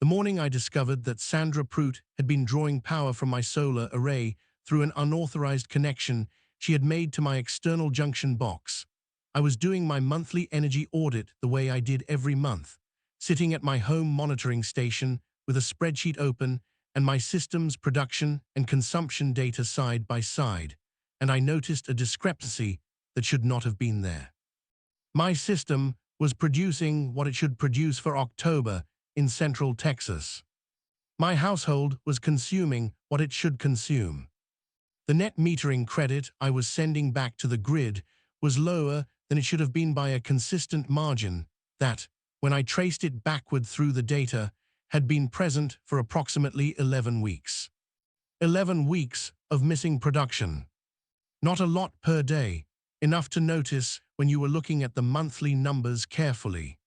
The morning I discovered that Sandra Prout had been drawing power from my solar array through an unauthorized connection she had made to my external junction box. I was doing my monthly energy audit the way I did every month, sitting at my home monitoring station with a spreadsheet open and my system's production and consumption data side by side, and I noticed a discrepancy that should not have been there. My system was producing what it should produce for October in Central Texas. My household was consuming what it should consume. The net metering credit I was sending back to the grid was lower than it should have been by a consistent margin that, when I traced it backward through the data, had been present for approximately 11 weeks. 11 weeks of missing production. Not a lot per day, enough to notice when you were looking at the monthly numbers carefully.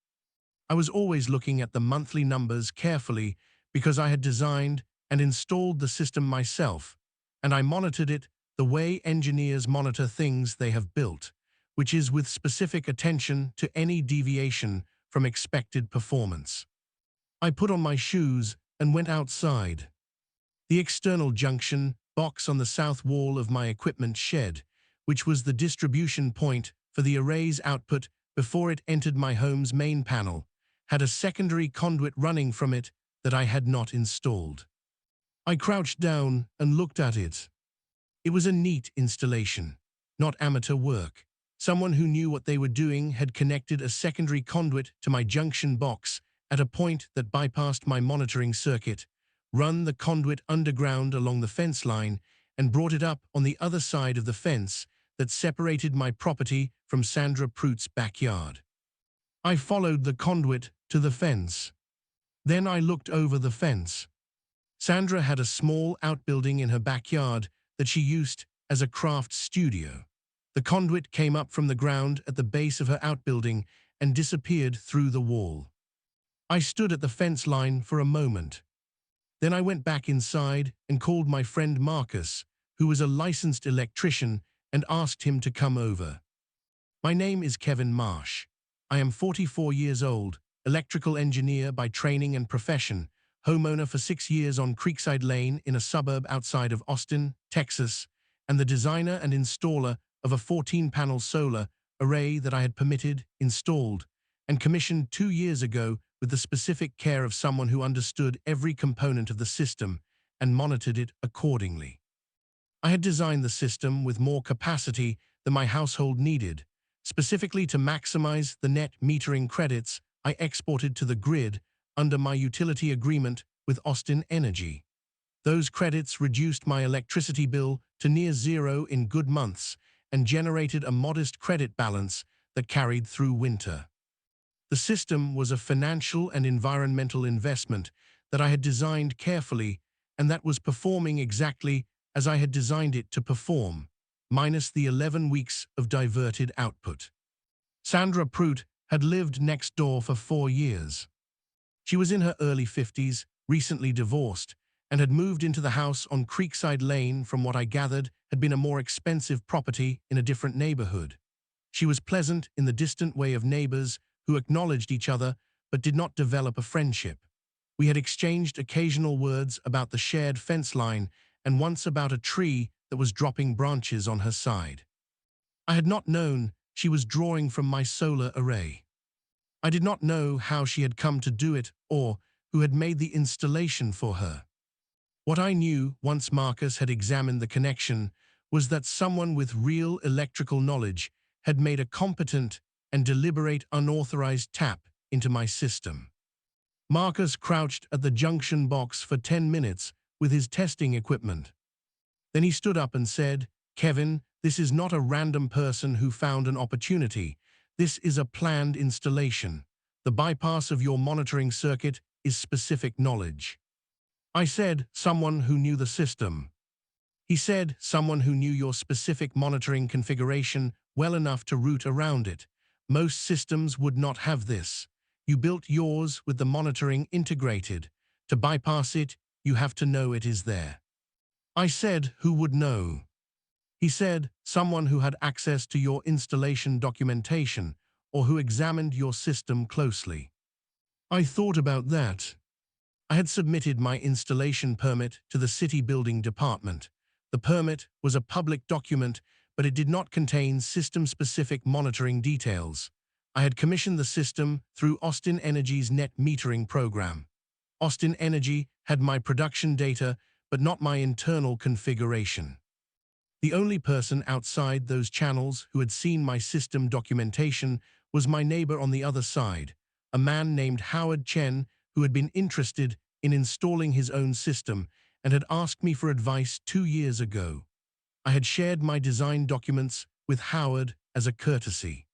I was always looking at the monthly numbers carefully because I had designed and installed the system myself, and I monitored it the way engineers monitor things they have built, which is with specific attention to any deviation from expected performance. I put on my shoes and went outside. The external junction box on the south wall of my equipment shed, which was the distribution point for the array's output before it entered my home's main panel, had a secondary conduit running from it that I had not installed. I crouched down and looked at it. It was a neat installation, not amateur work. Someone who knew what they were doing had connected a secondary conduit to my junction box at a point that bypassed my monitoring circuit, run the conduit underground along the fence line, and brought it up on the other side of the fence that separated my property from Sandra Prout's backyard. I followed the conduit to the fence. Then I looked over the fence. Sandra had a small outbuilding in her backyard that she used as a craft studio. The conduit came up from the ground at the base of her outbuilding and disappeared through the wall. I stood at the fence line for a moment. Then I went back inside and called my friend Marcus, who was a licensed electrician, and asked him to come over. My name is Kevin Marsh. I am 44 years old, electrical engineer by training and profession, homeowner for 6 years on Creekside Lane in a suburb outside of Austin, Texas, and the designer and installer of a 14-panel solar array that I had permitted, installed, and commissioned 2 years ago with the specific care of someone who understood every component of the system and monitored it accordingly. I had designed the system with more capacity than my household needed, specifically to maximize the net metering credits I exported to the grid under my utility agreement with Austin Energy. Those credits reduced my electricity bill to near zero in good months and generated a modest credit balance that carried through winter. The system was a financial and environmental investment that I had designed carefully and that was performing exactly as I had designed it to perform, minus the 11 weeks of diverted output. Sandra Prout had lived next door for 4 years. She was in her early 50s, recently divorced, and had moved into the house on Creekside Lane from what I gathered had been a more expensive property in a different neighborhood. She was pleasant in the distant way of neighbors who acknowledged each other but did not develop a friendship. We had exchanged occasional words about the shared fence line and once about a tree that was dropping branches on her side. I had not known she was drawing from my solar array. I did not know how she had come to do it or who had made the installation for her. What I knew once Marcus had examined the connection was that someone with real electrical knowledge had made a competent and deliberate unauthorized tap into my system. Marcus crouched at the junction box for 10 minutes with his testing equipment. Then he stood up and said, "Kevin, this is not a random person who found an opportunity. This is a planned installation. The bypass of your monitoring circuit is specific knowledge." I said, "Someone who knew the system." He said, "Someone who knew your specific monitoring configuration well enough to route around it. Most systems would not have this. You built yours with the monitoring integrated. To bypass it, you have to know it is there." I said, "Who would know?" He said, "Someone who had access to your installation documentation or who examined your system closely." I thought about that. I had submitted my installation permit to the city building department. The permit was a public document, but it did not contain system-specific monitoring details. I had commissioned the system through Austin Energy's net metering program. Austin Energy had my production data, but not my internal configuration. The only person outside those channels who had seen my system documentation was my neighbor on the other side, a man named Howard Chen, who had been interested in installing his own system and had asked me for advice 2 years ago. I had shared my design documents with Howard as a courtesy.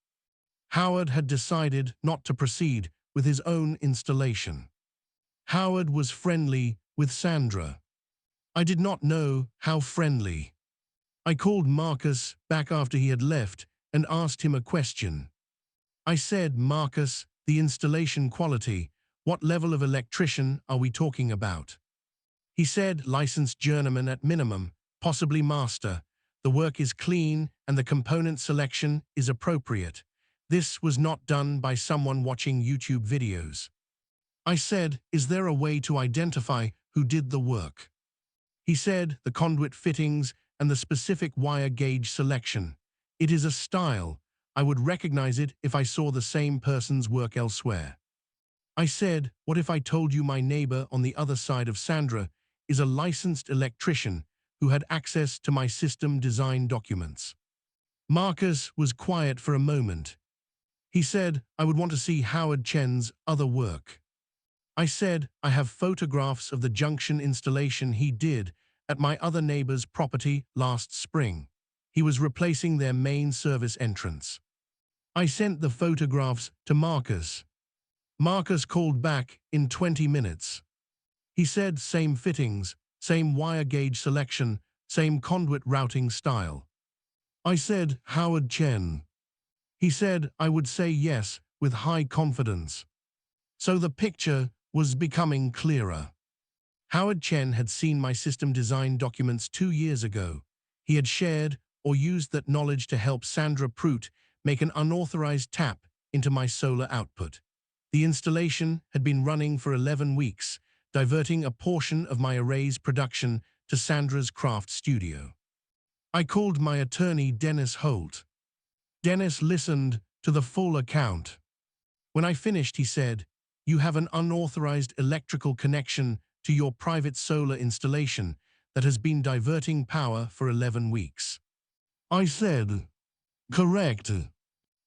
Howard had decided not to proceed with his own installation. Howard was friendly with Sandra. I did not know how friendly. I called Marcus back after he had left and asked him a question. I said, "Marcus, the installation quality, what level of electrician are we talking about?" He said, "Licensed journeyman at minimum, possibly master. The work is clean and the component selection is appropriate. This was not done by someone watching YouTube videos." I said, "Is there a way to identify who did the work?" He said, "The conduit fittings and the specific wire gauge selection. It is a style. I would recognize it if I saw the same person's work elsewhere." I said, "What if I told you my neighbor on the other side of Sandra is a licensed electrician who had access to my system design documents?" Marcus was quiet for a moment. He said, "I would want to see Howard Chen's other work." I said, "I have photographs of the junction installation he did at my other neighbor's property last spring. He was replacing their main service entrance." I sent the photographs to Marcus. Marcus called back in 20 minutes. He said, "Same fittings, same wire gauge selection, same conduit routing style." I said, "Howard Chen." He said, "I would say yes with high confidence." So the picture was becoming clearer. Howard Chen had seen my system design documents 2 years ago. He had shared or used that knowledge to help Sandra Prout make an unauthorized tap into my solar output. The installation had been running for 11 weeks, diverting a portion of my array's production to Sandra's craft studio. I called my attorney, Dennis Holt. Dennis listened to the full account. When I finished, he said, "You have an unauthorized electrical connection to your private solar installation that has been diverting power for 11 weeks. I said, "Correct."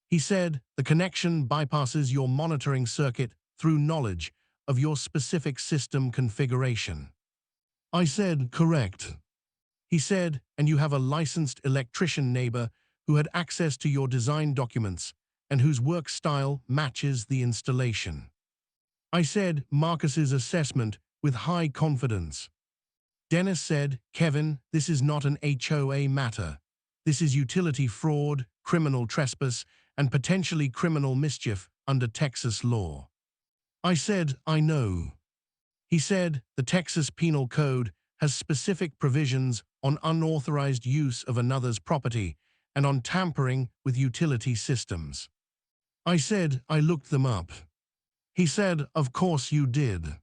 He said, "The connection bypasses your monitoring circuit through knowledge of your specific system configuration." I said, "Correct." He said, "And you have a licensed electrician neighbor who had access to your design documents and whose work style matches the installation." I said, "Marcus's assessment with high confidence." Dennis said, "Kevin, this is not an HOA matter. This is utility fraud, criminal trespass, and potentially criminal mischief under Texas law." I said, "I know." He said, "The Texas Penal Code has specific provisions on unauthorized use of another's property and on tampering with utility systems." I said, "I looked them up." He said, "Of course you did."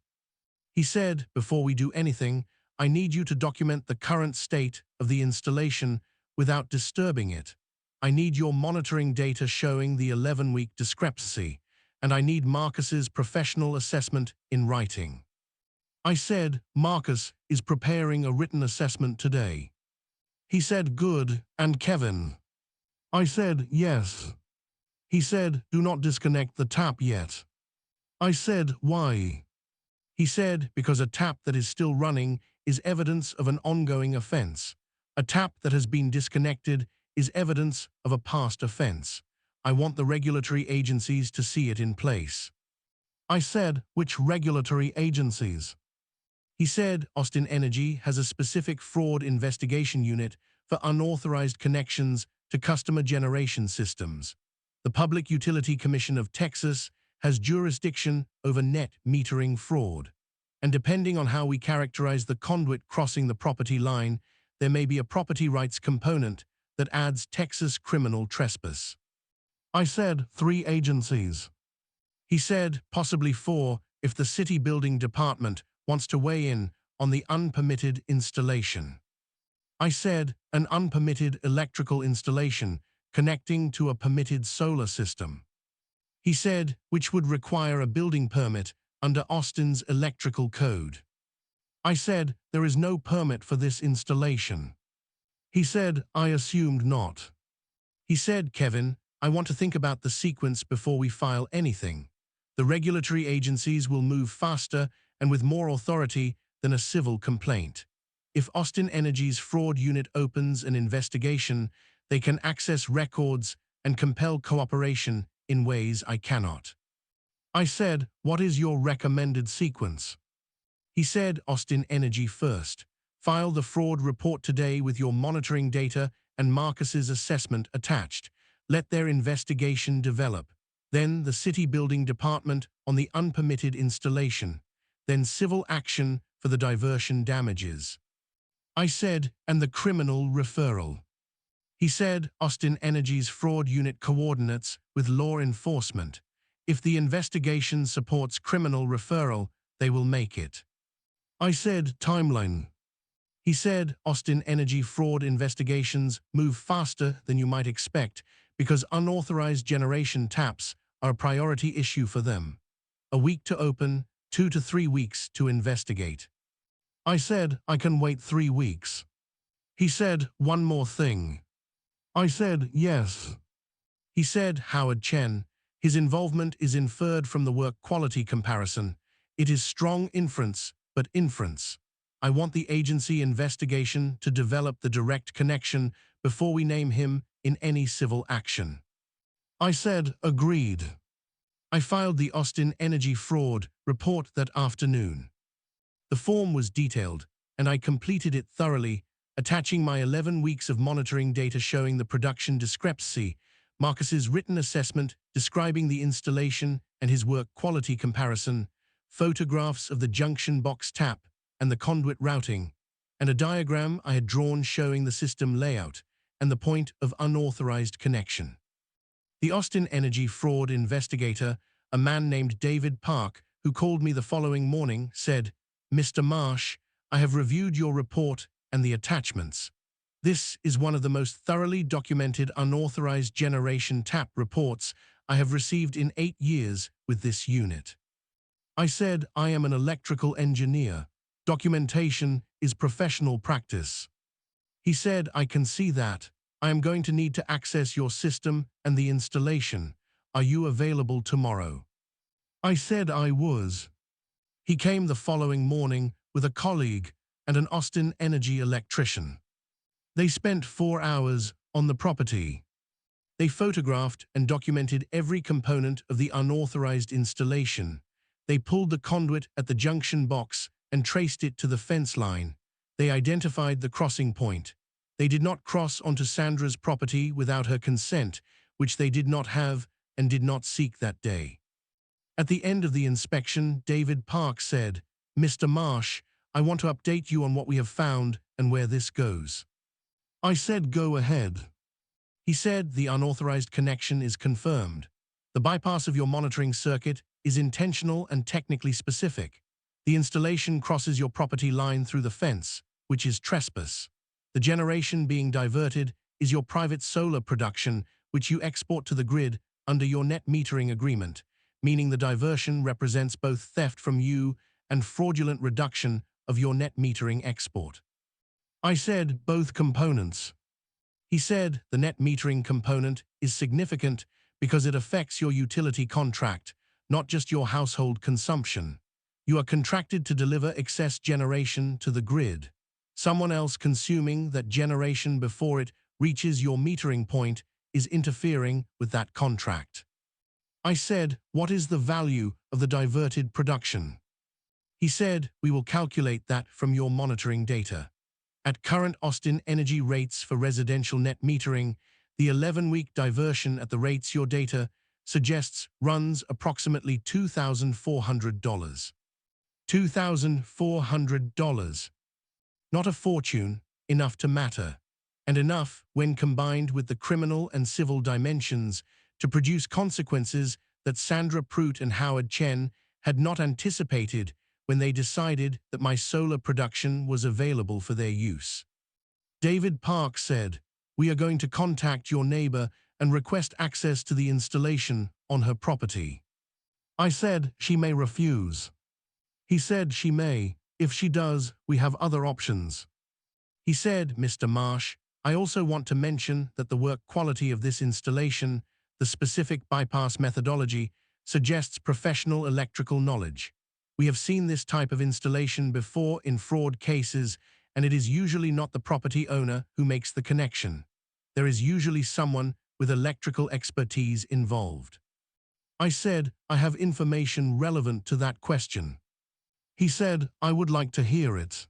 He said, "Before we do anything, I need you to document the current state of the installation without disturbing it. I need your monitoring data showing the 11-week discrepancy, and I need Marcus's professional assessment in writing." I said, "Marcus is preparing a written assessment today." He said, "Good, and Kevin?" I said, "Yes." He said, "Do not disconnect the tap yet." I said, "Why?" He said, "Because a tap that is still running is evidence of an ongoing offense. A tap that has been disconnected is evidence of a past offense. I want the regulatory agencies to see it in place." I said, "Which regulatory agencies?" He said, "Austin Energy has a specific fraud investigation unit for unauthorized connections to customer generation systems. The Public Utility Commission of Texas has jurisdiction over net metering fraud. And depending on how we characterize the conduit crossing the property line, there may be a property rights component that adds Texas criminal trespass." I said, "3 agencies." He said, "Possibly 4 if the city building department wants to weigh in on the unpermitted installation. I said, an unpermitted electrical installation connecting to a permitted solar system. He said, which would require a building permit under Austin's electrical code. I said, there is no permit for this installation. He said, I assumed not. He said, Kevin, I want to think about the sequence before we file anything. The regulatory agencies will move faster and with more authority than a civil complaint. If Austin Energy's fraud unit opens an investigation, they can access records and compel cooperation in ways I cannot. I said, what is your recommended sequence? He said, Austin Energy first. File the fraud report today with your monitoring data and Marcus's assessment attached. Let their investigation develop. Then the city building department on the unpermitted installation. Then civil action for the diversion damages. I said, and the criminal referral. He said, Austin Energy's fraud unit coordinates with law enforcement. If the investigation supports criminal referral, they will make it. I said, timeline. He said, Austin Energy fraud investigations move faster than you might expect because unauthorized generation taps are a priority issue for them. A week to open, 2 to 3 weeks to investigate. I said, I can wait 3 weeks. He said, one more thing. I said, yes. He said, Howard Chen, his involvement is inferred from the work quality comparison. It is strong inference, but inference. I want the agency investigation to develop the direct connection before we name him in any civil action. I said, agreed. I filed the Austin Energy fraud report that afternoon. The form was detailed, and I completed it thoroughly, attaching my 11 weeks of monitoring data showing the production discrepancy, Marcus's written assessment describing the installation and his work quality comparison, photographs of the junction box tap and the conduit routing, and a diagram I had drawn showing the system layout and the point of unauthorized connection. The Austin Energy fraud investigator, a man named David Park, who called me the following morning, said, Mr. Marsh, I have reviewed your report and the attachments. This is one of the most thoroughly documented unauthorized generation tap reports I have received in 8 years with this unit. I said, I am an electrical engineer. Documentation is professional practice. He said, I can see that. I am going to need to access your system and the installation. Are you available tomorrow? I said I was. He came the following morning with a colleague and an Austin Energy electrician. They spent 4 hours on the property. They photographed and documented every component of the unauthorized installation. They pulled the conduit at the junction box and traced it to the fence line. They identified the crossing point. They did not cross onto Sandra's property without her consent, which they did not have and did not seek that day. At the end of the inspection, David Park said, Mr. Marsh, I want to update you on what we have found and where this goes. I said, go ahead. He said, the unauthorized connection is confirmed. The bypass of your monitoring circuit is intentional and technically specific. The installation crosses your property line through the fence, which is trespass. The generation being diverted is your private solar production, which you export to the grid under your net metering agreement, meaning the diversion represents both theft from you and fraudulent reduction of your net metering export. I said, both components. He said, the net metering component is significant because it affects your utility contract, not just your household consumption. You are contracted to deliver excess generation to the grid. Someone else consuming that generation before it reaches your metering point is interfering with that contract. I said, what is the value of the diverted production? He said, we will calculate that from your monitoring data. At current Austin Energy rates for residential net metering, the 11-week diversion at the rates your data suggests runs approximately $2,400. $2,400. Not a fortune, enough to matter, and enough, when combined with the criminal and civil dimensions, to produce consequences that Sandra Pruitt and Howard Chen had not anticipated when they decided that my solar production was available for their use. David Park said, "We are going to contact your neighbor and request access to the installation on her property." I said she may refuse. He said she may. If she does, we have other options. He said, "Mr. Marsh, I also want to mention that the work quality of this installation, the specific bypass methodology, suggests professional electrical knowledge. We have seen this type of installation before in fraud cases, and it is usually not the property owner who makes the connection. There is usually someone with electrical expertise involved." I said, "I have information relevant to that question." He said, "I would like to hear it."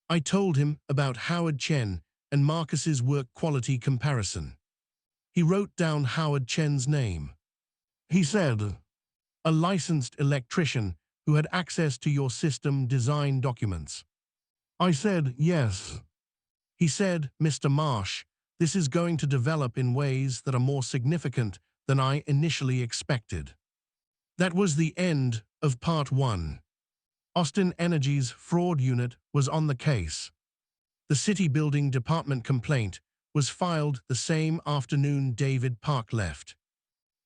I told him about Howard Chen and Marcus's work quality comparison. He wrote down Howard Chen's name. He said, "A licensed electrician who had access to your system design documents." I said, "Yes." He said, "Mr. Marsh, this is going to develop in ways that are more significant than I initially expected." That was the end of part 1. Austin Energy's fraud unit was on the case. The city building department complaint was filed the same afternoon David Park left.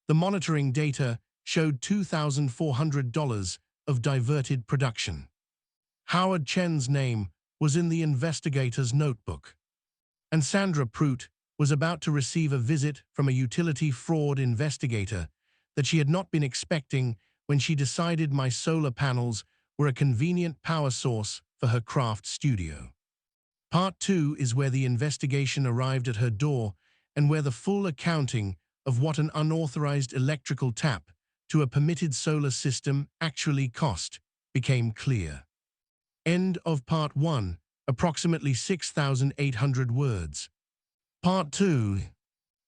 The monitoring data showed $2,400 of diverted production. Howard Chen's name was in the investigator's notebook. And Sandra Prout was about to receive a visit from a utility fraud investigator that she had not been expecting when she decided my solar panels were a convenient power source for her craft studio. Part 2 is where the investigation arrived at her door and where the full accounting of what an unauthorized electrical tap to a permitted solar system actually cost became clear. End of Part 1, approximately 6,800 words. Part 2.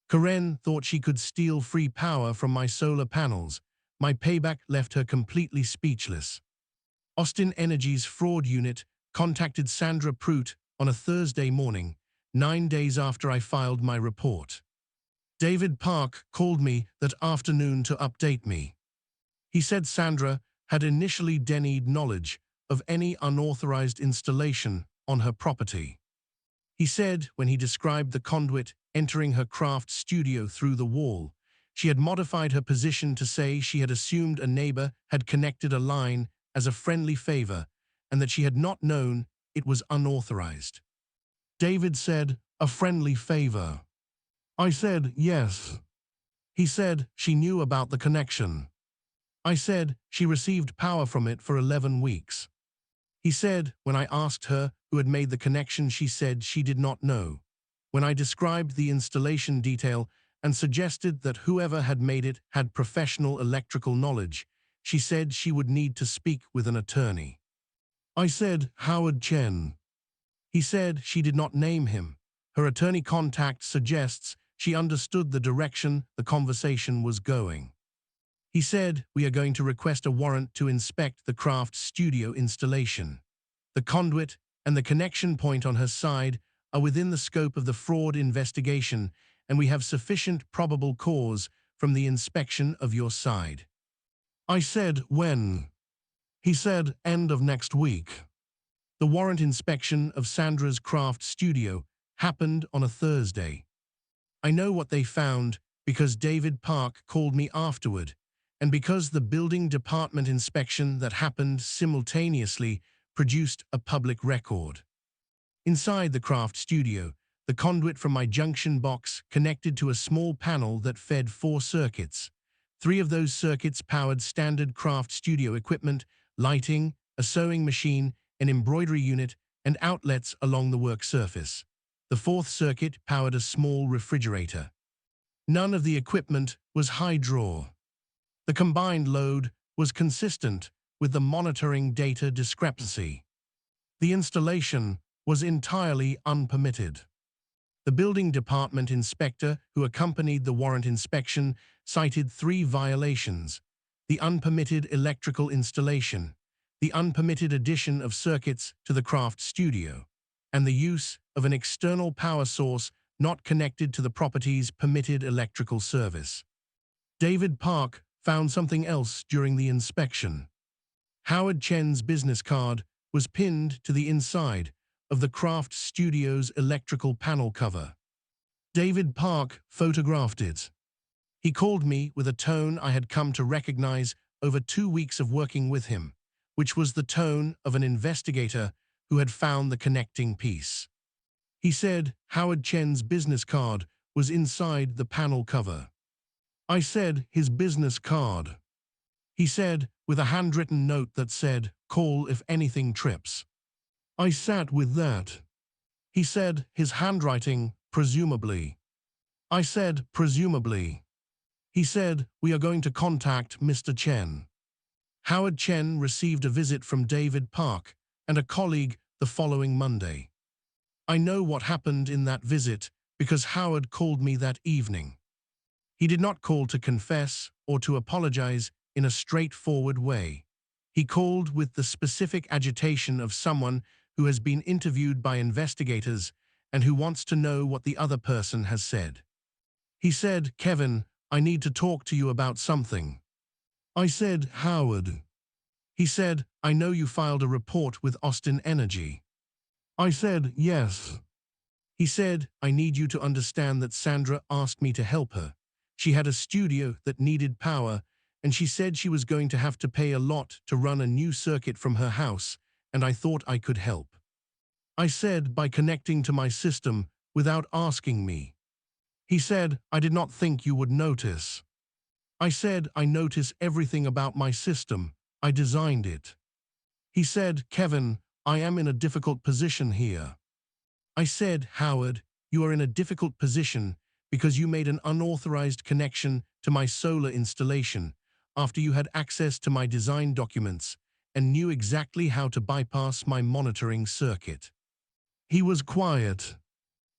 Karen thought she could steal free power from my solar panels. My payback left her completely speechless. Austin Energy's fraud unit contacted Sandra Prout on a Thursday morning, 9 days after I filed my report. David Park called me that afternoon to update me. He said Sandra had initially denied knowledge of any unauthorized installation on her property. He said when he described the conduit entering her craft studio through the wall, she had modified her position to say she had assumed a neighbor had connected a line as a friendly favor and that she had not known it was unauthorized. David said, "A friendly favor." I said, "Yes." He said she knew about the connection. I said she received power from it for 11 weeks. He said when I asked her who had made the connection, she said she did not know. When I described the installation detail and suggested that whoever had made it had professional electrical knowledge, she said she would need to speak with an attorney. I said, "Howard Chen." He said she did not name him. Her attorney contact suggests she understood the direction the conversation was going. He said, "We are going to request a warrant to inspect the craft studio installation. The conduit and the connection point on her side are within the scope of the fraud investigation, and we have sufficient probable cause from the inspection of your side." I said, "When?" He said, "End of next week." The warrant inspection of Sandra's craft studio happened on a Thursday. I know what they found because David Park called me afterward, and because the building department inspection that happened simultaneously produced a public record. Inside the craft studio, the conduit from my junction box connected to a small panel that fed 4 circuits. 3 of those circuits powered standard craft studio equipment, lighting, a sewing machine, an embroidery unit, and outlets along the work surface. The 4th circuit powered a small refrigerator. None of the equipment was high draw. The combined load was consistent with the monitoring data discrepancy. The installation was entirely unpermitted. The building department inspector who accompanied the warrant inspection cited 3 violations: the unpermitted electrical installation, the unpermitted addition of circuits to the craft studio, and the use of an external power source not connected to the property's permitted electrical service. David Park found something else during the inspection. Howard Chen's business card was pinned to the inside of the Craft Studios electrical panel cover. David Park photographed it. He called me with a tone I had come to recognize over 2 weeks of working with him, which was the tone of an investigator who had found the connecting piece. He said Howard Chen's business card was inside the panel cover. I said, his business card. He said, with a handwritten note that said, call if anything trips. I sat with that. He said, his handwriting, presumably. I said, presumably. He said, we are going to contact Mr. Chen. Howard Chen received a visit from David Park and a colleague the following Monday. I know what happened in that visit because Howard called me that evening. He did not call to confess or to apologize in a straightforward way. He called with the specific agitation of someone who has been interviewed by investigators and who wants to know what the other person has said. He said, Kevin, I need to talk to you about something. I said, Howard. He said, I know you filed a report with Austin Energy. I said, yes. He said, I need you to understand that Sandra asked me to help her. She had a studio that needed power, and she said she was going to have to pay a lot to run a new circuit from her house, and I thought I could help. I said, by connecting to my system without asking me. He said, I did not think you would notice. I said, I notice everything about my system. I designed it. He said, Kevin, I am in a difficult position here. I said, Howard, you are in a difficult position because you made an unauthorized connection to my solar installation after you had access to my design documents and knew exactly how to bypass my monitoring circuit. He was quiet.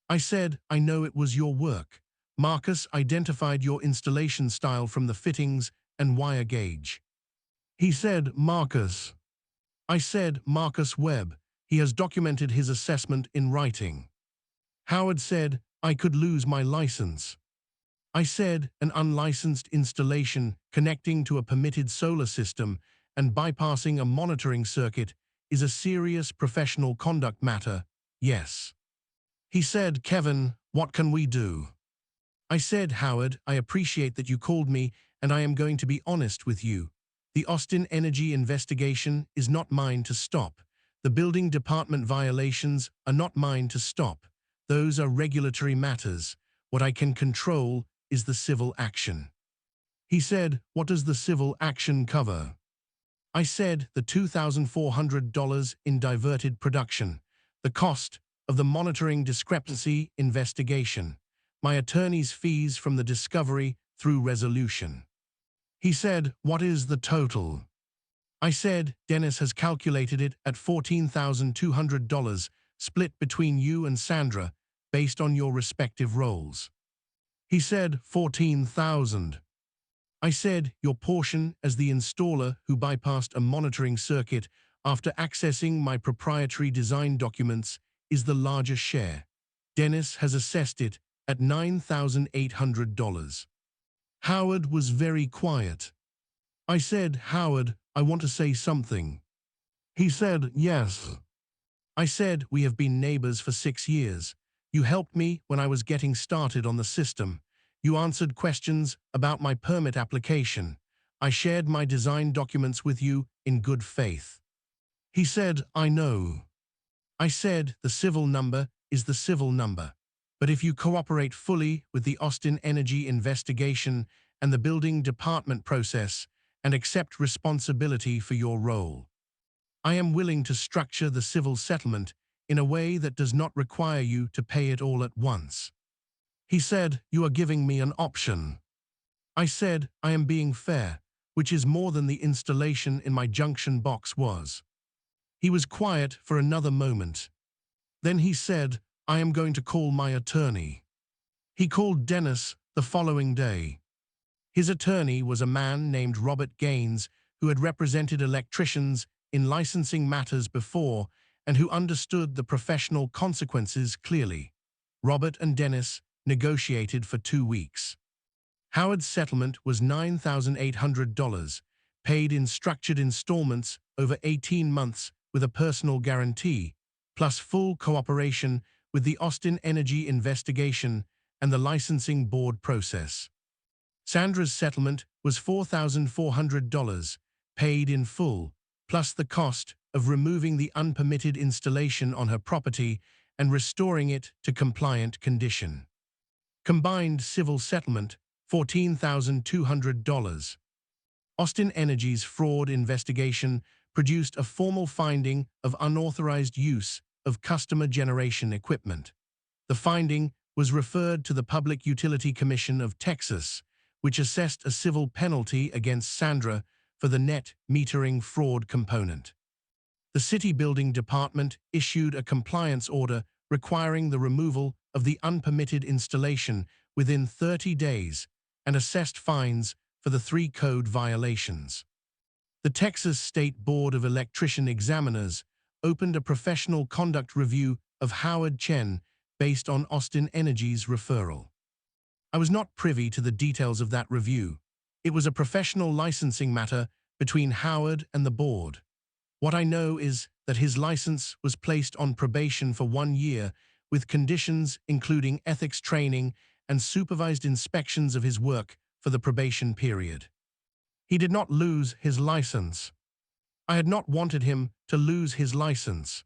I said, I know it was your work. Marcus identified your installation style from the fittings and wire gauge. He said, Marcus. I said, Marcus Webb. He has documented his assessment in writing. Howard said, I could lose my license. I said, an unlicensed installation connecting to a permitted solar system and bypassing a monitoring circuit is a serious professional conduct matter, yes. He said, Kevin, what can we do? I said, Howard, I appreciate that you called me, and I am going to be honest with you. The Austin Energy investigation is not mine to stop. The building department violations are not mine to stop. Those are regulatory matters. What I can control is the civil action. He said, what does the civil action cover? I said, the $2,400 in diverted production, the cost of the monitoring discrepancy investigation, my attorney's fees from the discovery through resolution. He said, what is the total? I said, Dennis has calculated it at $14,200, split between you and Sandra, based on your respective roles. He said, $14,000. I said, your portion as the installer who bypassed a monitoring circuit after accessing my proprietary design documents is the larger share. Dennis has assessed it at $9,800. Howard was very quiet. I said, Howard, I want to say something. He said, yes. I said, we have been neighbors for 6 years. You helped me when I was getting started on the system. You answered questions about my permit application. I shared my design documents with you in good faith. He said, I know. I said, the civil number is the civil number. But if you cooperate fully with the Austin Energy investigation and the building department process and accept responsibility for your role, I am willing to structure the civil settlement in a way that does not require you to pay it all at once. He said, you are giving me an option. I said, I am being fair, which is more than the installation in my junction box was. He was quiet for another moment. Then he said, I am going to call my attorney. He called Dennis the following day. His attorney was a man named Robert Gaines who had represented electricians in licensing matters before and who understood the professional consequences clearly. Robert and Dennis negotiated for 2 weeks. Howard's settlement was $9,800, paid in structured installments over 18 months with a personal guarantee, plus full cooperation with the Austin Energy investigation and the licensing board process. Sandra's settlement was $4,400, paid in full, plus the cost of removing the unpermitted installation on her property and restoring it to compliant condition. Combined civil settlement, $14,200. Austin Energy's fraud investigation produced a formal finding of unauthorized use of customer generation equipment. The finding was referred to the Public Utility Commission of Texas, which assessed a civil penalty against Sandra for the net metering fraud component. The City Building Department issued a compliance order requiring the removal of the unpermitted installation within 30 days and assessed fines for the 3 code violations. The Texas State Board of Electrician Examiners opened a professional conduct review of Howard Chen based on Austin Energy's referral. I was not privy to the details of that review. It was a professional licensing matter between Howard and the board. What I know is that his license was placed on probation for 1 year with conditions including ethics training and supervised inspections of his work for the probation period. He did not lose his license. I had not wanted him to lose his license.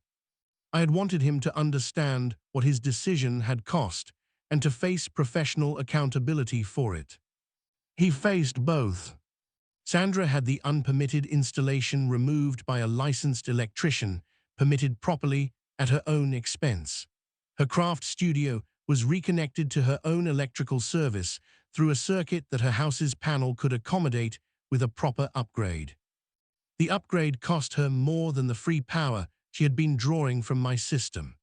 I had wanted him to understand what his decision had cost and to face professional accountability for it. He faced both. Sandra had the unpermitted installation removed by a licensed electrician, permitted properly at her own expense. Her craft studio was reconnected to her own electrical service through a circuit that her house's panel could accommodate with a proper upgrade. The upgrade cost her more than the free power she had been drawing from my system.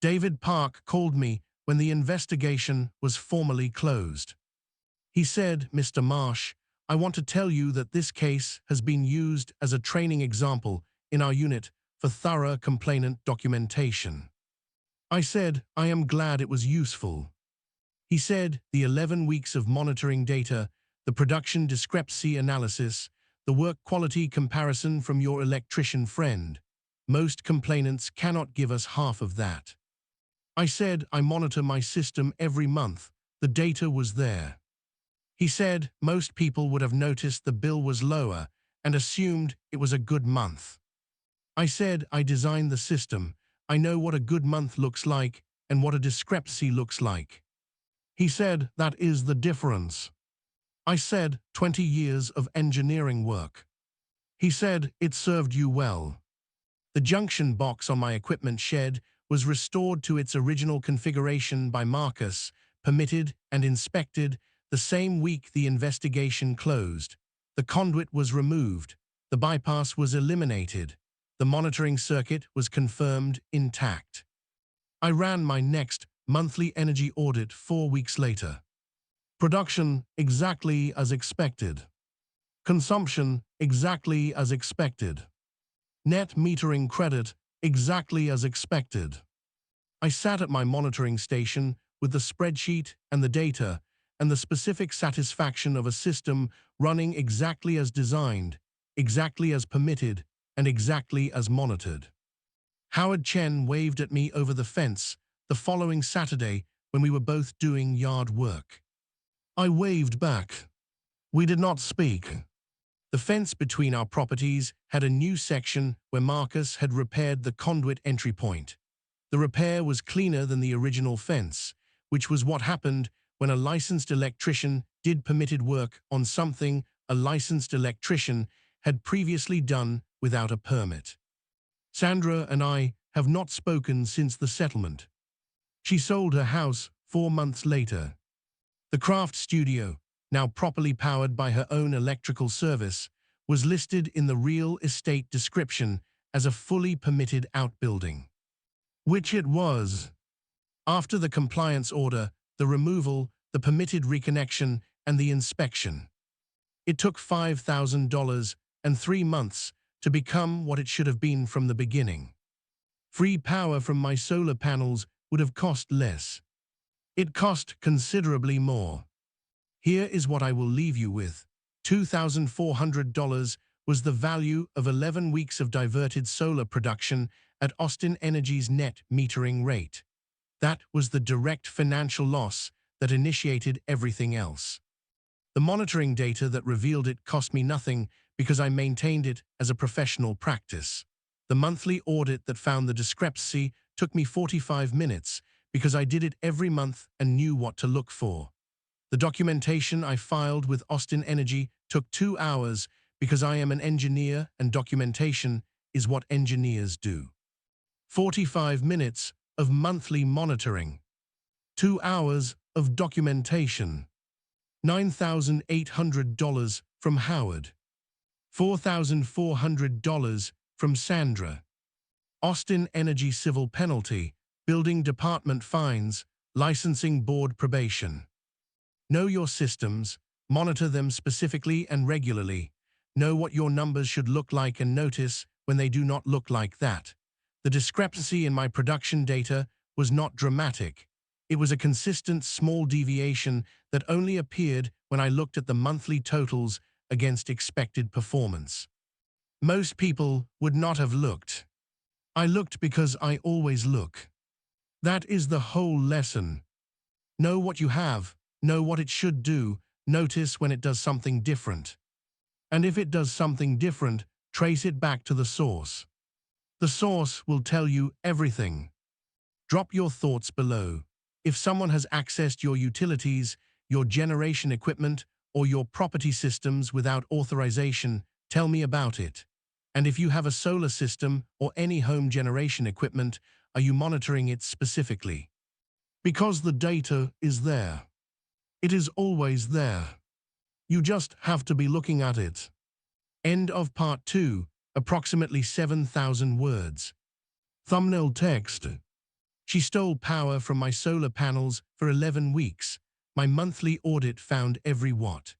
David Park called me when the investigation was formally closed. He said, "Mr. Marsh, I want to tell you that this case has been used as a training example in our unit for thorough complainant documentation." I said, "I am glad it was useful." He said, "The 11 weeks of monitoring data, the production discrepancy analysis, the work quality comparison from your electrician friend. Most complainants cannot give us half of that." I said, "I monitor my system every month. The data was there." He said, "Most people would have noticed the bill was lower and assumed it was a good month." I said, "I designed the system. I know what a good month looks like and what a discrepancy looks like." He said, "That is the difference." I said, 20 years of engineering work." He said, "It served you well." The junction box on my equipment shed was restored to its original configuration by Marcus, permitted and inspected the same week the investigation closed. The conduit was removed. The bypass was eliminated. The monitoring circuit was confirmed intact. I ran my next monthly energy audit 4 weeks later. Production exactly as expected. Consumption exactly as expected. Net metering credit exactly as expected. I sat at my monitoring station with the spreadsheet and the data and the specific satisfaction of a system running exactly as designed, exactly as permitted, and exactly as monitored. Howard Chen waved at me over the fence the following Saturday when we were both doing yard work. I waved back. We did not speak. The fence between our properties had a new section where Marcus had repaired the conduit entry point. The repair was cleaner than the original fence, which was what happened when a licensed electrician did permitted work on something a licensed electrician had previously done without a permit. Sandra and I have not spoken since the settlement. She sold her house 4 months later. The craft studio, now properly powered by her own electrical service, was listed in the real estate description as a fully permitted outbuilding. Which it was. After the compliance order, the removal, the permitted reconnection, and the inspection. It took $5,000 and 3 months to become what it should have been from the beginning. Free power from my solar panels would have cost less. It cost considerably more. Here is what I will leave you with. $2,400 was the value of 11 weeks of diverted solar production at Austin Energy's net metering rate. That was the direct financial loss that initiated everything else. The monitoring data that revealed it cost me nothing because I maintained it as a professional practice. The monthly audit that found the discrepancy took me 45 minutes because I did it every month and knew what to look for. The documentation I filed with Austin Energy took 2 hours because I am an engineer and documentation is what engineers do. 45 minutes of monthly monitoring. 2 hours of documentation. $9,800 from Howard. $4,400 from Sandra. Austin Energy civil penalty, building department fines, licensing board probation. Know your systems, monitor them specifically and regularly. Know what your numbers should look like and notice when they do not look like that. The discrepancy in my production data was not dramatic. It was a consistent small deviation that only appeared when I looked at the monthly totals against expected performance. Most people would not have looked. I looked because I always look. That is the whole lesson. Know what you have, know what it should do, notice when it does something different. And if it does something different, trace it back to the source. The source will tell you everything. Drop your thoughts below. If someone has accessed your utilities, your generation equipment, or your property systems without authorization, tell me about it. And if you have a solar system or any home generation equipment, are you monitoring it specifically? Because the data is there. It is always there. You just have to be looking at it. End of part 2, approximately 7,000 words. Thumbnail text. She stole power from my solar panels for 11 weeks. My monthly audit found every watt.